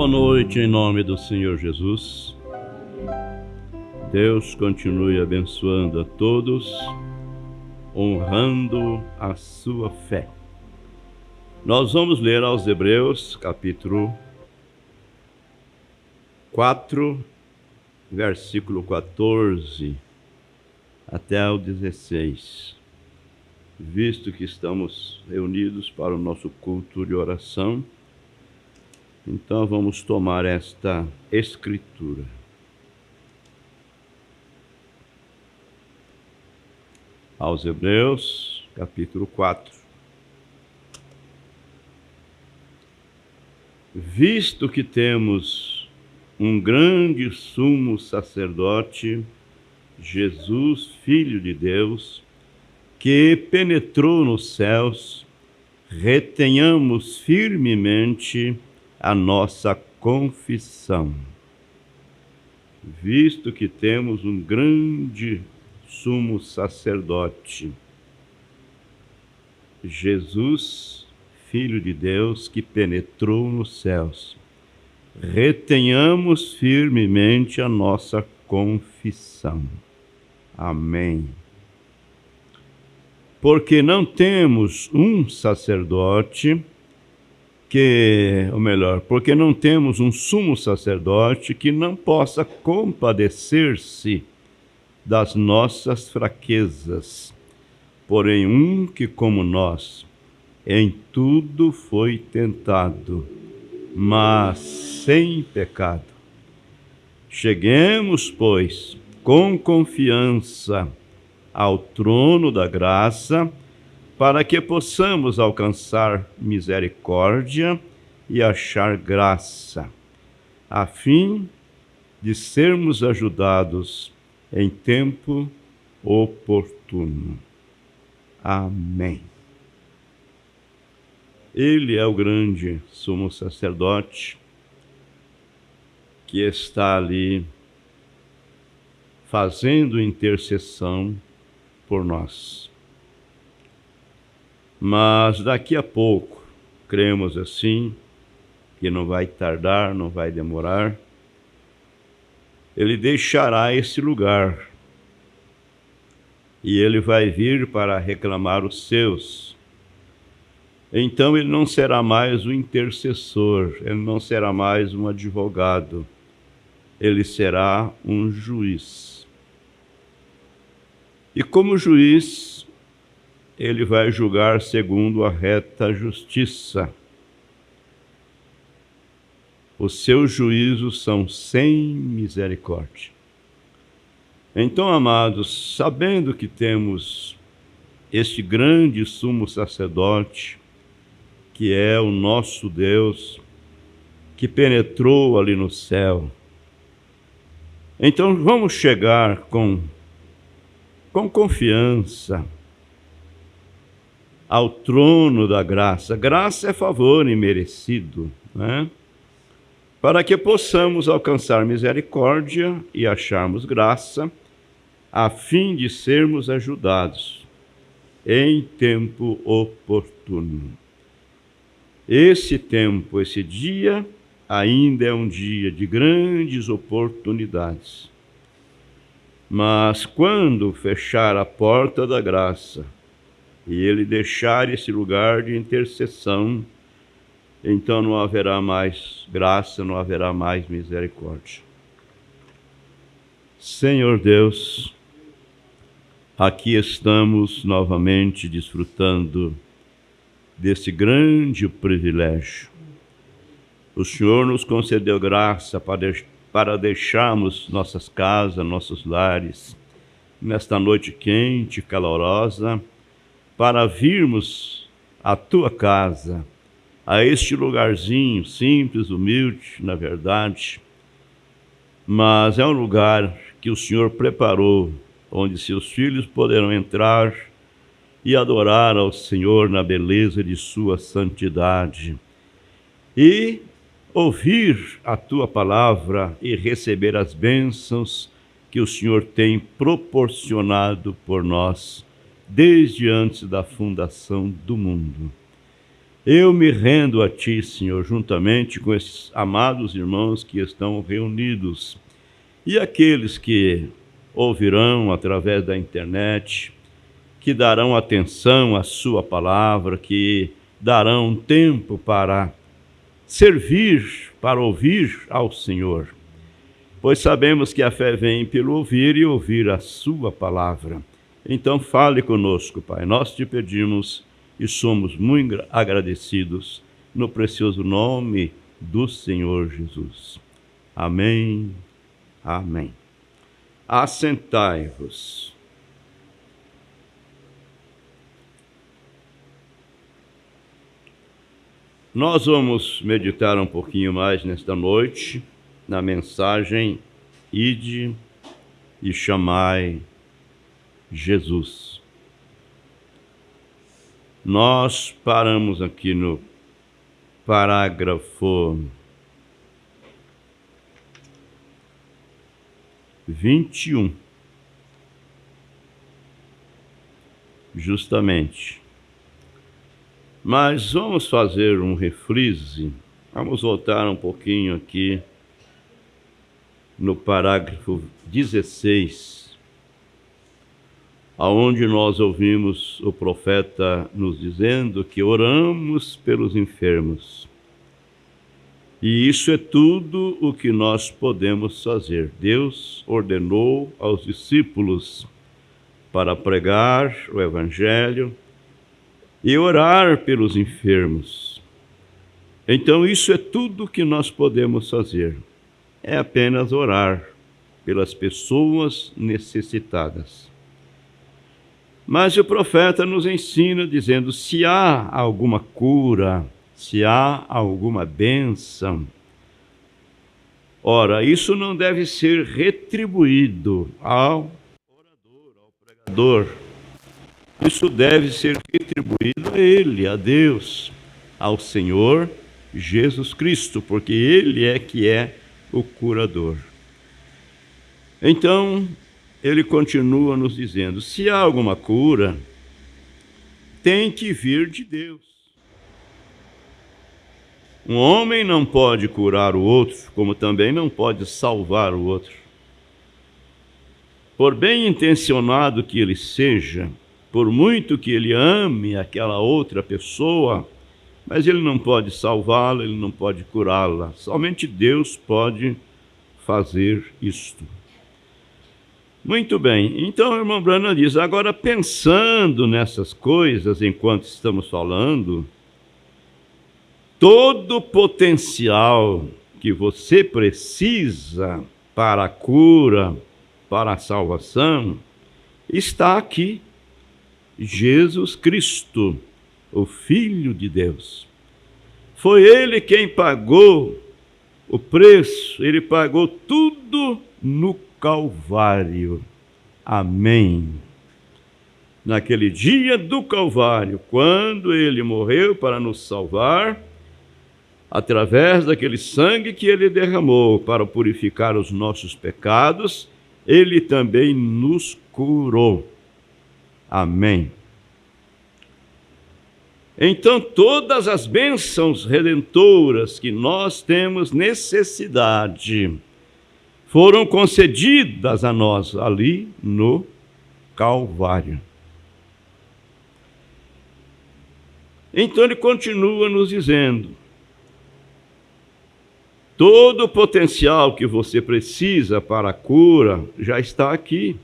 Boa noite em nome do Senhor Jesus. Deus continue abençoando a todos, honrando a sua fé. Nós vamos ler aos Hebreus, capítulo 4, versículo 14 até o 16. Visto que estamos reunidos para o nosso culto de oração, então vamos tomar esta escritura. Aos Hebreus, capítulo 4. Visto que temos um grande sumo sacerdote, Jesus, Filho de Deus, que penetrou nos céus, retenhamos firmemente a nossa confissão. Visto que temos um grande sumo sacerdote, Jesus, Filho de Deus, que penetrou nos céus, retenhamos firmemente a nossa confissão. Amém. Porque não temos um sacerdote porque não temos um sumo sacerdote que não possa compadecer-se das nossas fraquezas, porém um que, como nós, em tudo foi tentado, mas sem pecado. Cheguemos, pois, com confiança ao trono da graça, para que possamos alcançar misericórdia e achar graça, a fim de sermos ajudados em tempo oportuno. Amém. Ele é o grande sumo sacerdote que está ali fazendo intercessão por nós. Mas daqui a pouco, cremos assim, que não vai tardar, não vai demorar, ele deixará esse lugar e ele vai vir para reclamar os seus. Então ele não será mais um intercessor, ele não será mais um advogado, ele será um juiz. E como juiz, ele vai julgar segundo a reta justiça. Os seus juízos são sem misericórdia. Então, amados, sabendo que temos este grande sumo sacerdote, que é o nosso Deus, que penetrou ali no céu, então vamos chegar com confiança ao trono da graça. Graça é favor imerecido, né? Para que possamos alcançar misericórdia e acharmos graça, a fim de sermos ajudados em tempo oportuno. Esse tempo, esse dia, ainda é um dia de grandes oportunidades. Mas quando fechar a porta da graça, e ele deixar esse lugar de intercessão, então não haverá mais graça, não haverá mais misericórdia. Senhor Deus, aqui estamos novamente desfrutando desse grande privilégio. O Senhor nos concedeu graça para deixarmos nossas casas, nossos lares, nesta noite quente, calorosa, para virmos à tua casa, a este lugarzinho simples, humilde, na verdade, mas é um lugar que o Senhor preparou, onde seus filhos poderão entrar e adorar ao Senhor na beleza de sua santidade, e ouvir a tua palavra e receber as bênçãos que o Senhor tem proporcionado por nós desde antes da fundação do mundo. Eu me rendo a Ti, Senhor, juntamente com esses amados irmãos que estão reunidos e aqueles que ouvirão através da internet, que darão atenção à Sua palavra, que darão tempo para servir, para ouvir ao Senhor. Pois sabemos que a fé vem pelo ouvir e ouvir a Sua palavra. Então fale conosco, Pai. Nós te pedimos e somos muito agradecidos no precioso nome do Senhor Jesus. Amém. Amém. Assentai-vos. Nós vamos meditar um pouquinho mais nesta noite na mensagem Ide e chamai Jesus. Nós paramos aqui no parágrafo 21, justamente. Mas vamos fazer um refrise, vamos voltar um pouquinho aqui no parágrafo 16, aonde nós ouvimos o profeta nos dizendo que oramos pelos enfermos. E isso é tudo o que nós podemos fazer. Deus ordenou aos discípulos para pregar o Evangelho e orar pelos enfermos. Então isso é tudo que nós podemos fazer. É apenas orar pelas pessoas necessitadas. Mas o profeta nos ensina dizendo, se há alguma cura, se há alguma bênção, ora, isso não deve ser retribuído ao orador, ao pregador. Isso deve ser retribuído a Ele, a Deus, ao Senhor Jesus Cristo, porque Ele é que é o curador. Então, ele continua nos dizendo, se há alguma cura, tem que vir de Deus. Um homem não pode curar o outro, como também não pode salvar o outro. Por bem intencionado que ele seja, por muito que ele ame aquela outra pessoa, mas ele não pode salvá-la, ele não pode curá-la. Somente Deus pode fazer isto. Muito bem, então o irmão Branham diz, agora pensando nessas coisas enquanto estamos falando, todo o potencial que você precisa para a cura, para a salvação, está aqui. Jesus Cristo, o Filho de Deus. Foi Ele quem pagou o preço, Ele pagou tudo no Calvário. Amém. Naquele dia do Calvário, quando Ele morreu para nos salvar, através daquele sangue que Ele derramou para purificar os nossos pecados, Ele também nos curou. Amém. Então, todas as bênçãos redentoras que nós temos necessidade foram concedidas a nós ali no Calvário. Então, ele continua nos dizendo, todo o potencial que você precisa para a cura já está aqui.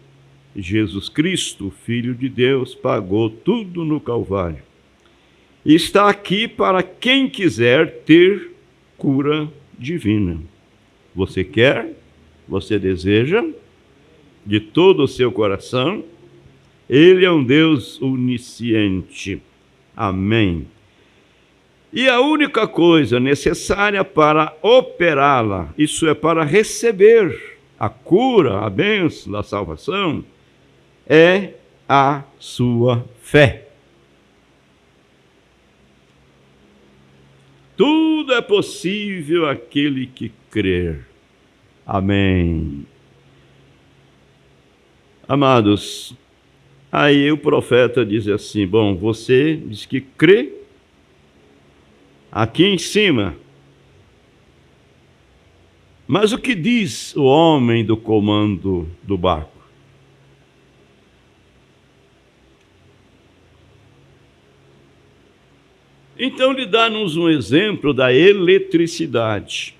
Jesus Cristo, Filho de Deus, pagou tudo no Calvário. E está aqui para quem quiser ter cura divina. Você quer? Você deseja? De todo o seu coração? Ele é um Deus onisciente. Amém. E a única coisa necessária para operá-la, isso é para receber a cura, a bênção, a salvação, é a sua fé. Tudo é possível àquele que crer. Amém. Amados, aí o profeta diz assim, bom, você diz que crê, aqui em cima. Mas o que diz o homem do comando do barco? Então, ele dá-nos um exemplo da eletricidade.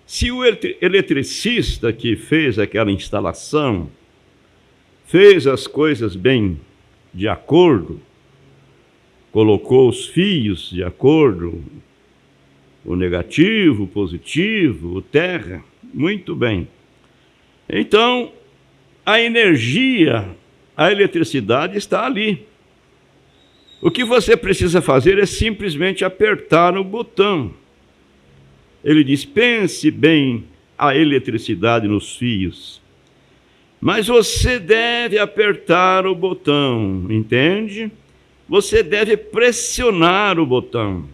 Se o eletricista que fez aquela instalação fez as coisas bem de acordo, colocou os fios de acordo, o negativo, o positivo, o terra, muito bem. Então, a energia, a eletricidade está ali. O que você precisa fazer é simplesmente apertar o botão. Ele diz, pense bem a eletricidade nos fios. Mas você deve apertar o botão, entende? Você deve pressionar o botão.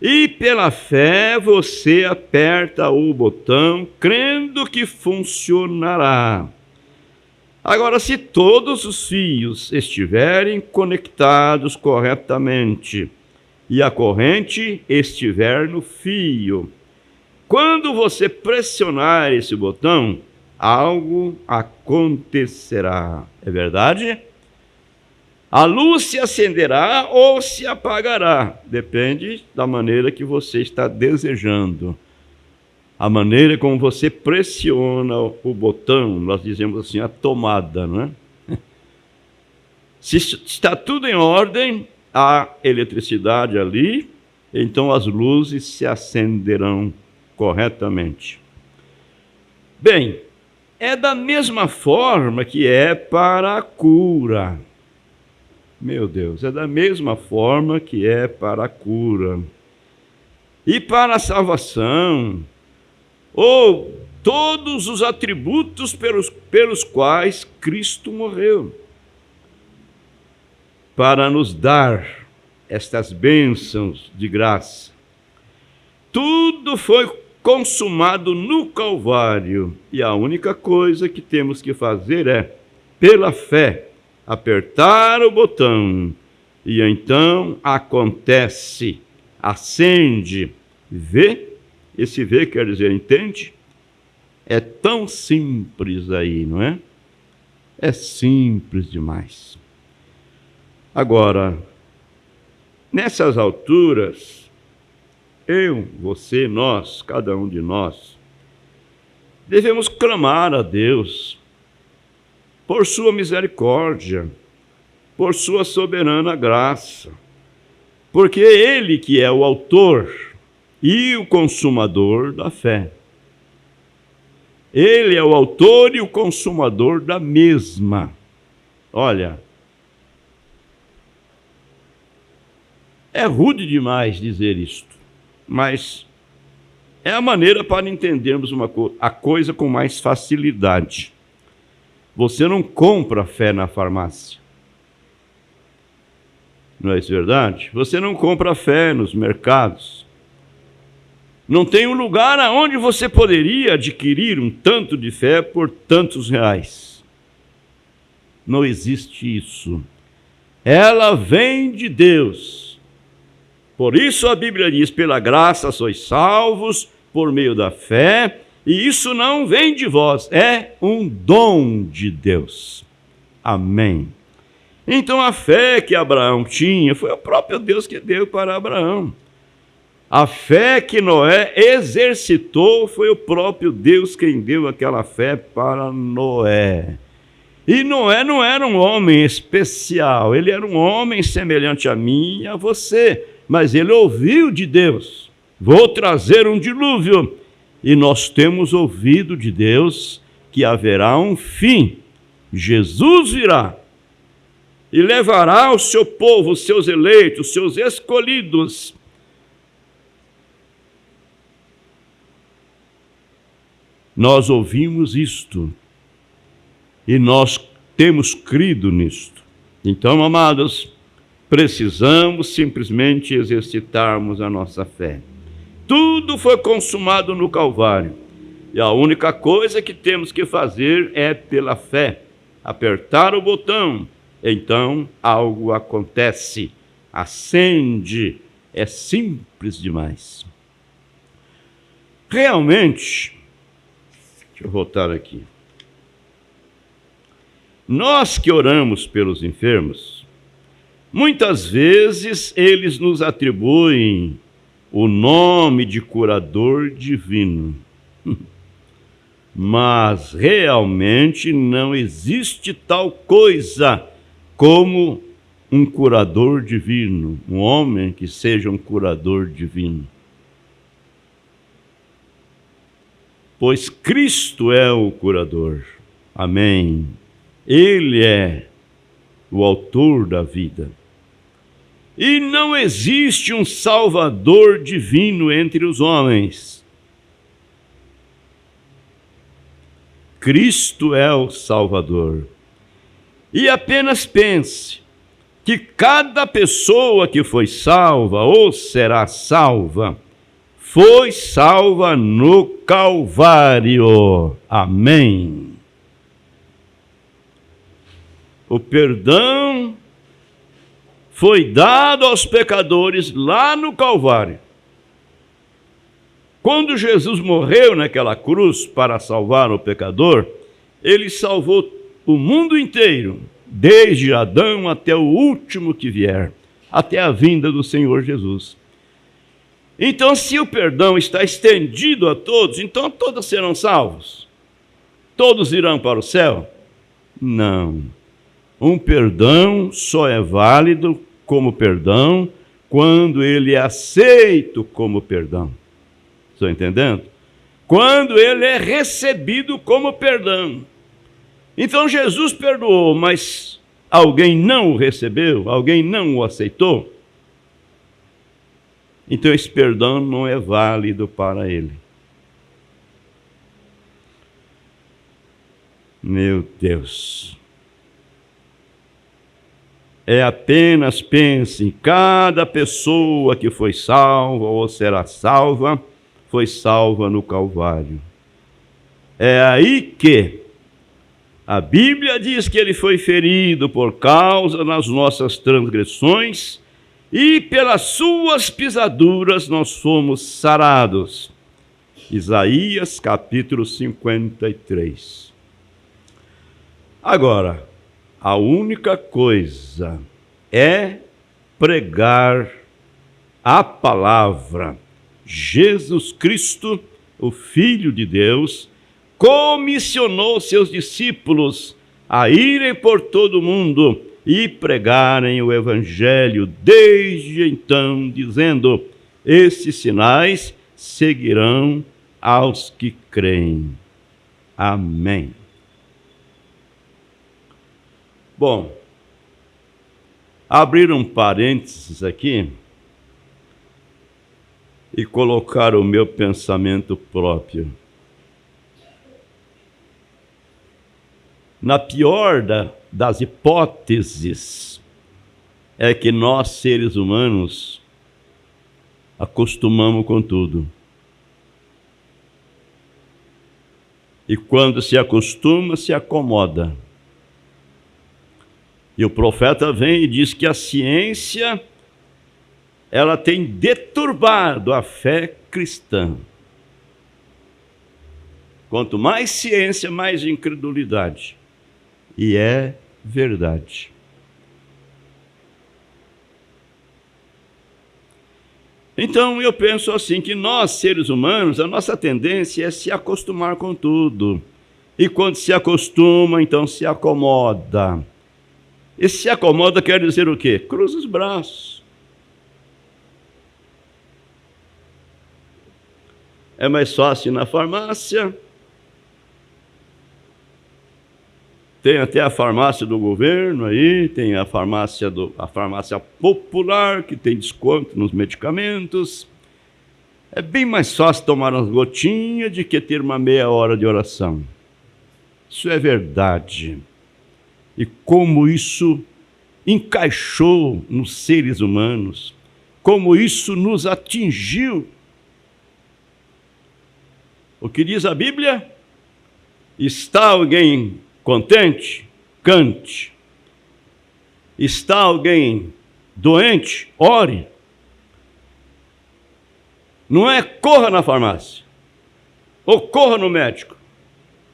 E pela fé você aperta o botão, crendo que funcionará. Agora, se todos os fios estiverem conectados corretamente e a corrente estiver no fio, quando você pressionar esse botão, algo acontecerá. É verdade? A luz se acenderá ou se apagará, depende da maneira que você está desejando. A maneira como você pressiona o botão, nós dizemos assim, a tomada, não é? Se está tudo em ordem, a eletricidade ali, então as luzes se acenderão corretamente. Bem, é da mesma forma que é para a cura. Meu Deus, é da mesma forma que é para a cura. E para a salvação, ou todos os atributos pelos quais Cristo morreu, para nos dar estas bênçãos de graça. Tudo foi consumado no Calvário, e a única coisa que temos que fazer é, pela fé, apertar o botão, e então acontece, acende, vê. Esse ver quer dizer, entende? É tão simples aí, não é? É simples demais. Agora, nessas alturas, eu, você, nós, cada um de nós, devemos clamar a Deus por sua misericórdia, por sua soberana graça, porque é Ele que é o autor e o consumador da fé. Ele é o autor e o consumador da mesma. Olha, é rude demais dizer isto, mas é a maneira para entendermos a coisa com mais facilidade. Você não compra fé na farmácia. Não é isso verdade? Você não compra fé nos mercados. Não tem um lugar aonde você poderia adquirir um tanto de fé por tantos reais. Não existe isso. Ela vem de Deus. Por isso a Bíblia diz, pela graça sois salvos, por meio da fé, e isso não vem de vós, é um dom de Deus. Amém. Então a fé que Abraão tinha, foi o próprio Deus que deu para Abraão. A fé que Noé exercitou, foi o próprio Deus quem deu aquela fé para Noé. E Noé não era um homem especial, ele era um homem semelhante a mim e a você, mas ele ouviu de Deus, vou trazer um dilúvio, e nós temos ouvido de Deus que haverá um fim, Jesus virá, e levará o seu povo, os seus eleitos, os seus escolhidos. Nós ouvimos isto e nós temos crido nisto. Então, amados, precisamos simplesmente exercitarmos a nossa fé. Tudo foi consumado no Calvário e a única coisa que temos que fazer é pela fé, apertar o botão, então algo acontece, acende, é simples demais. Realmente, deixa eu voltar aqui. Nós que oramos pelos enfermos, muitas vezes eles nos atribuem o nome de curador divino. Mas realmente não existe tal coisa como um curador divino, um homem que seja um curador divino. Pois Cristo é o curador. Amém. Ele é o autor da vida. E não existe um Salvador divino entre os homens. Cristo é o Salvador. E apenas pense que cada pessoa que foi salva ou será salva, foi salva no Calvário. Amém. O perdão foi dado aos pecadores lá no Calvário. Quando Jesus morreu naquela cruz para salvar o pecador, ele salvou o mundo inteiro, desde Adão até o último que vier, até a vinda do Senhor Jesus. Então, se o perdão está estendido a todos, então todos serão salvos? Todos irão para o céu? Não. Um perdão só é válido como perdão quando ele é aceito como perdão. Estão entendendo? Quando ele é recebido como perdão. Então Jesus perdoou, mas alguém não o recebeu? Alguém não o aceitou? Então esse perdão não é válido para ele. Meu Deus. Apenas pense em cada pessoa que foi salva ou será salva, foi salva no Calvário. É aí que a Bíblia diz que ele foi ferido por causa das nossas transgressões e pelas suas pisaduras nós fomos sarados. Isaías capítulo 53. Agora, a única coisa é pregar a palavra. Jesus Cristo, o Filho de Deus, comissionou seus discípulos a irem por todo o mundo e pregarem o Evangelho desde então, dizendo: esses sinais seguirão aos que creem. Amém. Bom, abrir um parênteses aqui e colocar o meu pensamento próprio. Na pior das hipóteses, é que nós, seres humanos, acostumamos com tudo. E quando se acostuma, se acomoda. E o profeta vem e diz que a ciência, ela tem deturbado a fé cristã. Quanto mais ciência, mais incredulidade. E é verdade. Então eu penso assim, que nós, seres humanos, a nossa tendência é se acostumar com tudo. E quando se acostuma, então se acomoda. E se acomoda quer dizer o quê? Cruza os braços. É mais fácil ir na farmácia. Tem até a farmácia do governo aí, tem a farmácia popular, que tem desconto nos medicamentos. É bem mais fácil tomar umas gotinhas do que ter uma meia hora de oração. Isso é verdade. E como isso encaixou nos seres humanos, como isso nos atingiu. O que diz a Bíblia? Está alguém contente? Cante. Está alguém doente? Ore. Não é corra na farmácia, ou corra no médico.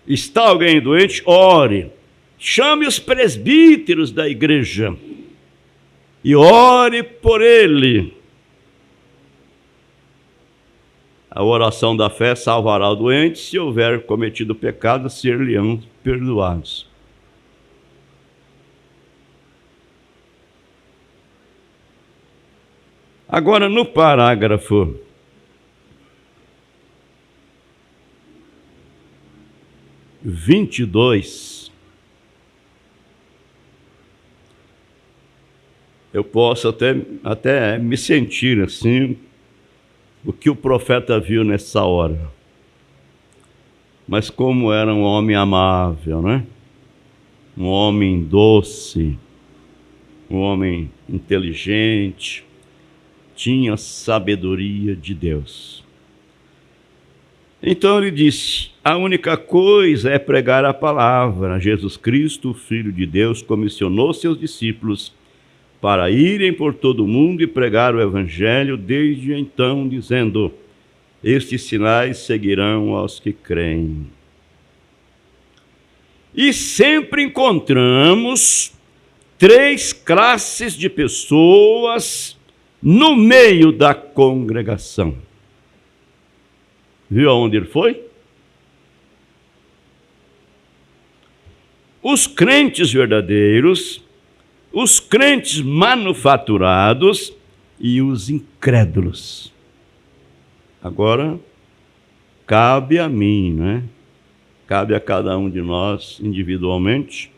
Está alguém doente? Ore. Chame os presbíteros da igreja e ore por ele. A oração da fé salvará o doente, se houver cometido pecado, ser-lhe-ão perdoados. Agora, no parágrafo 22, eu posso até me sentir assim, o que o profeta viu nessa hora. Mas como era um homem amável, né? Um homem doce, um homem inteligente, tinha sabedoria de Deus. Então ele disse: a única coisa é pregar a palavra. Jesus Cristo, o Filho de Deus, comissionou seus discípulos para irem por todo o mundo e pregar o Evangelho, desde então dizendo: estes sinais seguirão aos que creem. E sempre encontramos 3 classes de pessoas no meio da congregação. Viu aonde ele foi? Os crentes verdadeiros, os crentes manufaturados e os incrédulos. Agora, cabe a mim, né? Cabe a cada um de nós individualmente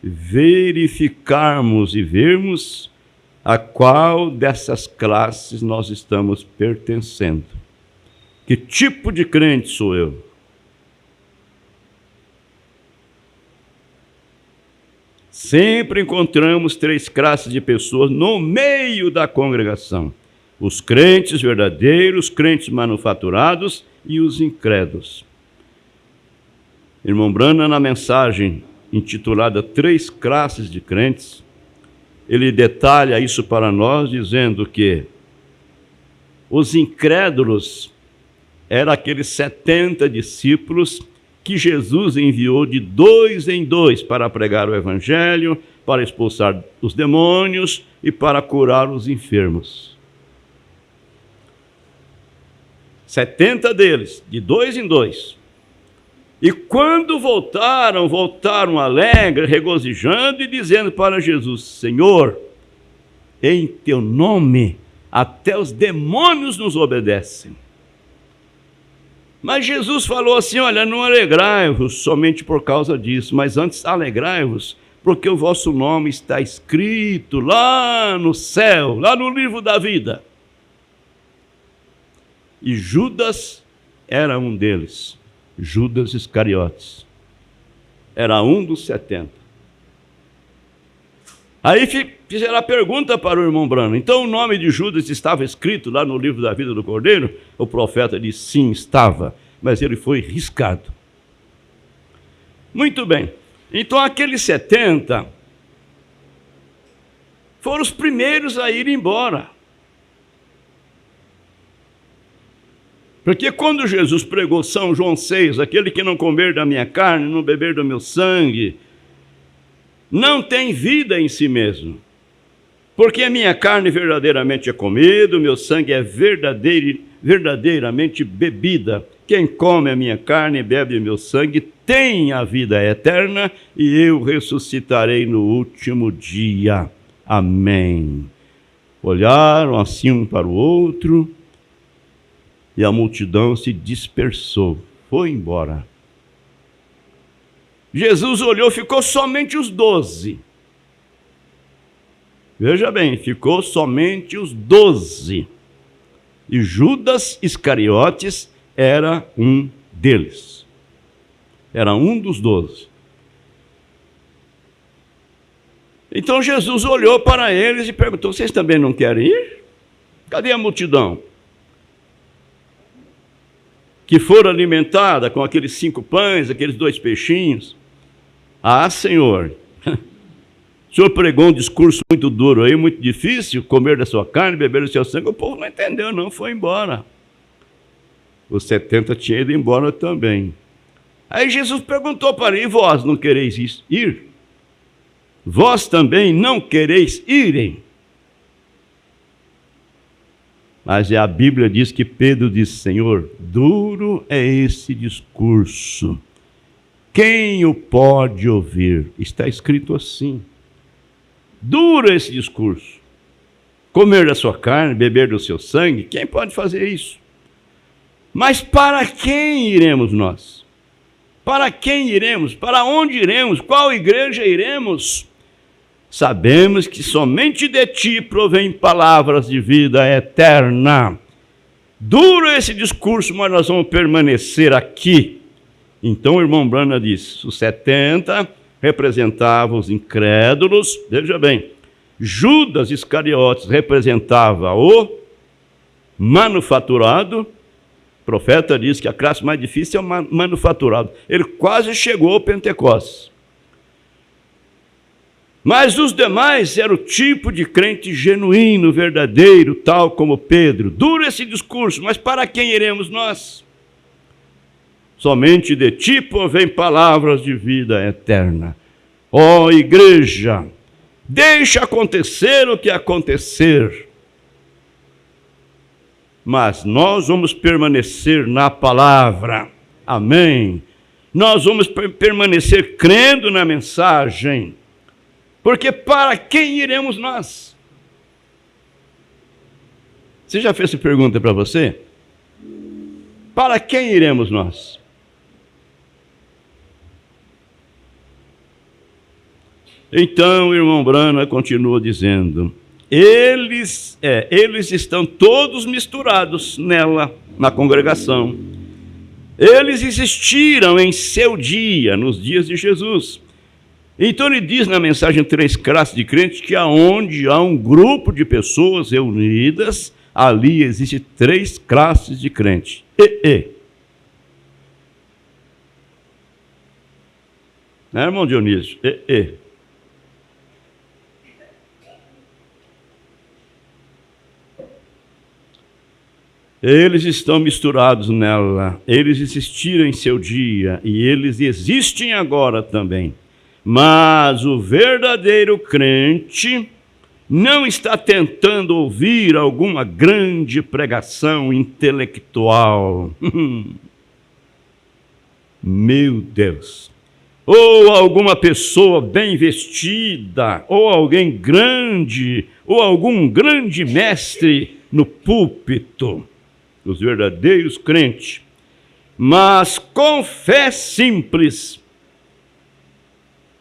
verificarmos e vermos a qual dessas classes nós estamos pertencendo. Que tipo de crente sou eu? Sempre encontramos 3 classes de pessoas no meio da congregação: os crentes verdadeiros, os crentes manufaturados e os incrédulos. Irmão Branham, na mensagem intitulada 3 classes de crentes, ele detalha isso para nós, dizendo que os incrédulos eram aqueles 70 discípulos que Jesus enviou de 2 em 2 para pregar o Evangelho, para expulsar os demônios e para curar os enfermos. 70 deles, de 2 em 2. E quando voltaram alegres, regozijando e dizendo para Jesus: Senhor, em teu nome até os demônios nos obedecem. Mas Jesus falou assim: olha, não alegrai-vos somente por causa disso, mas antes alegrai-vos, porque o vosso nome está escrito lá no céu, lá no livro da vida. E Judas era um deles, Judas Iscariotes. Era um dos 70. Aí fizeram a pergunta para o irmão Branham: então o nome de Judas estava escrito lá no livro da vida do Cordeiro? O profeta disse: sim, estava, mas ele foi riscado. Muito bem, então aqueles 70 foram os primeiros a ir embora. Porque quando Jesus pregou São João 6, aquele que não comer da minha carne, não beber do meu sangue, não tem vida em si mesmo. Porque a minha carne verdadeiramente é comida, o meu sangue é verdadeiramente bebida. Quem come a minha carne e bebe o meu sangue tem a vida eterna, e eu ressuscitarei no último dia. Amém. Olharam assim um para o outro, e a multidão se dispersou, foi embora. Jesus olhou, ficou somente os 12. Veja bem, ficou somente os 12. E Judas Iscariotes era um deles. Era um dos 12. Então Jesus olhou para eles e perguntou: vocês também não querem ir? Cadê a multidão? Que foram alimentada com aqueles 5 pães, aqueles 2 peixinhos. Ah, Senhor, o Senhor pregou um discurso muito duro aí, muito difícil, comer da sua carne, beber do seu sangue. O povo não entendeu não, foi embora. Os 70 tinham ido embora também. Aí Jesus perguntou para ele: e vós não quereis ir? Vós também não quereis irem? Mas a Bíblia diz que Pedro disse: Senhor, duro é esse discurso. Quem o pode ouvir? Está escrito assim. Duro é esse discurso. Comer da sua carne, beber do seu sangue, quem pode fazer isso? Mas para quem iremos nós? Para quem iremos? Para onde iremos? Qual igreja iremos? Sabemos que somente de ti provém palavras de vida eterna. Duro esse discurso, mas nós vamos permanecer aqui. Então o irmão Brana disse: os 70 representavam os incrédulos. Veja bem, Judas Iscariotes representava o manufaturado. O profeta diz que a classe mais difícil é o manufaturado. Ele quase chegou ao Pentecostes. Mas os demais eram o tipo de crente genuíno, verdadeiro, tal como Pedro. Duro esse discurso, mas para quem iremos nós? Somente de ti provém palavras de vida eterna. Ó igreja, deixa acontecer o que acontecer. Mas nós vamos permanecer na palavra. Amém. Nós vamos permanecer crendo na mensagem. Porque para quem iremos nós? Você já fez essa pergunta para você? Para quem iremos nós? Então o irmão Brana continua dizendo: eles estão todos misturados nela, na congregação. Eles existiram em seu dia, nos dias de Jesus. Então ele diz na mensagem 3 classes de crentes que aonde há um grupo de pessoas reunidas, ali existe 3 classes de crentes. Né, irmão Dionísio? Eles estão misturados nela, eles existiram em seu dia e eles existem agora também. Mas o verdadeiro crente não está tentando ouvir alguma grande pregação intelectual. Meu Deus! Ou alguma pessoa bem vestida, ou alguém grande, ou algum grande mestre no púlpito. Os verdadeiros crentes. Mas com fé simples.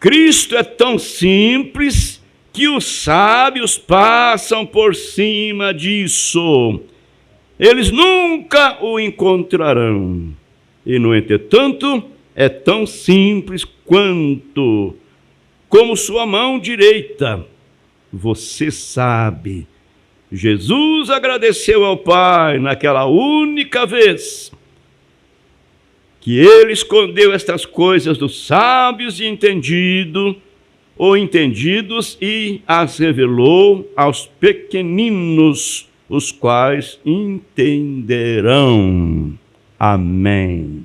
Cristo é tão simples que os sábios passam por cima disso. Eles nunca o encontrarão. E, no entretanto, é tão simples quanto, como sua mão direita. Você sabe, Jesus agradeceu ao Pai naquela única vez que ele escondeu estas coisas dos sábios e entendidos e as revelou aos pequeninos, os quais entenderão. Amém.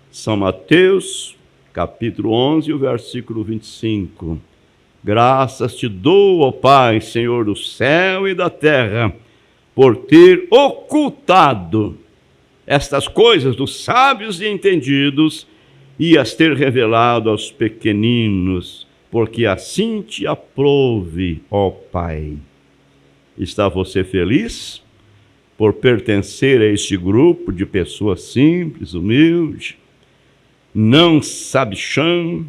São Mateus, capítulo 11, o versículo 25. Graças te dou, ó Pai, Senhor do céu e da terra, por ter ocultado estas coisas dos sábios e entendidos e as ter revelado aos pequeninos, porque assim te aprouve, ó Pai. Está você feliz por pertencer a este grupo de pessoas simples, humildes, não sabichão?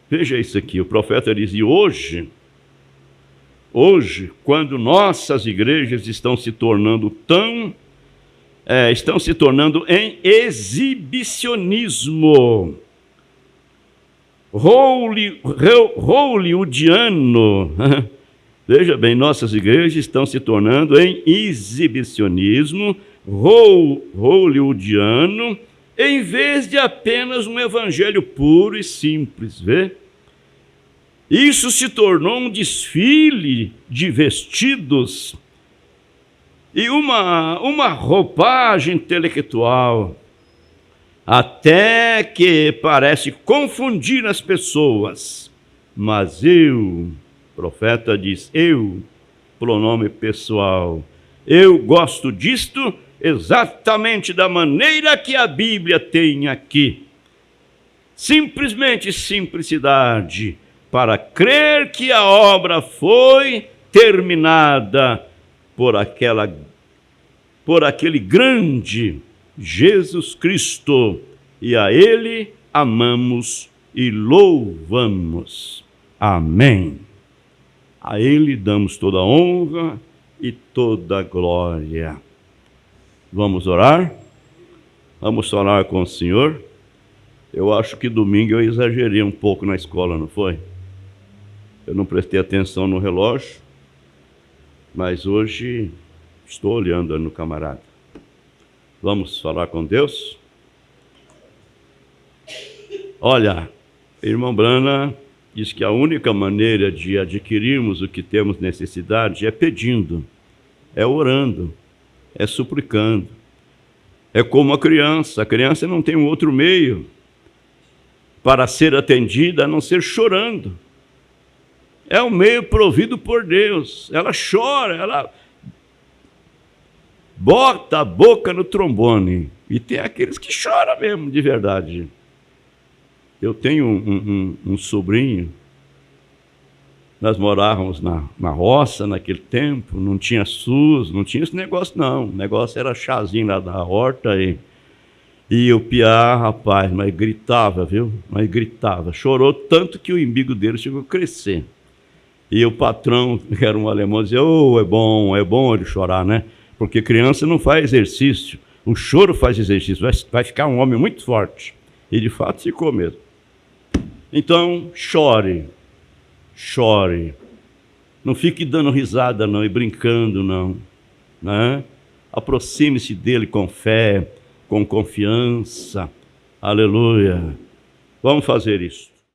Veja isso aqui, o profeta dizia: hoje, quando nossas igrejas estão se tornando em exibicionismo hollywoodiano, veja bem, nossas igrejas estão se tornando em exibicionismo hollywoodiano, em vez de apenas um evangelho puro e simples, vê? Isso se tornou um desfile de vestidos e uma roupagem intelectual, até que parece confundir as pessoas. Mas eu, o profeta diz, eu, pronome pessoal, eu gosto disto exatamente da maneira que a Bíblia tem aqui. Simplesmente simplicidade, para crer que a obra foi terminada por aquele grande Jesus Cristo, e a Ele amamos e louvamos. Amém. A Ele damos toda a honra e toda a glória. Vamos orar? Vamos orar com o Senhor? Eu acho que domingo eu exagerei um pouco na escola, não foi? Eu não prestei atenção no relógio, mas hoje estou olhando no camarada. Vamos falar com Deus? Olha, irmão Brana diz que a única maneira de adquirirmos o que temos necessidade é pedindo, é orando, é suplicando. É como a criança não tem um outro meio para ser atendida a não ser chorando. É um meio provido por Deus. Ela chora, ela bota a boca no trombone. E tem aqueles que choram mesmo, de verdade. Eu tenho um sobrinho, nós morávamos na roça naquele tempo, não tinha SUS, não tinha esse negócio não. O negócio era chazinho lá da horta e o piá, rapaz, mas gritava, viu? Mas gritava. Chorou tanto que o umbigo dele chegou a crescer. E o patrão, que era um alemão, dizia, é bom ele chorar, né? Porque criança não faz exercício. O choro faz exercício, vai ficar um homem muito forte. E de fato ficou mesmo. Então, chore. Não fique dando risada não, e brincando não, né? Aproxime-se dele com fé, com confiança. Aleluia. Vamos fazer isso.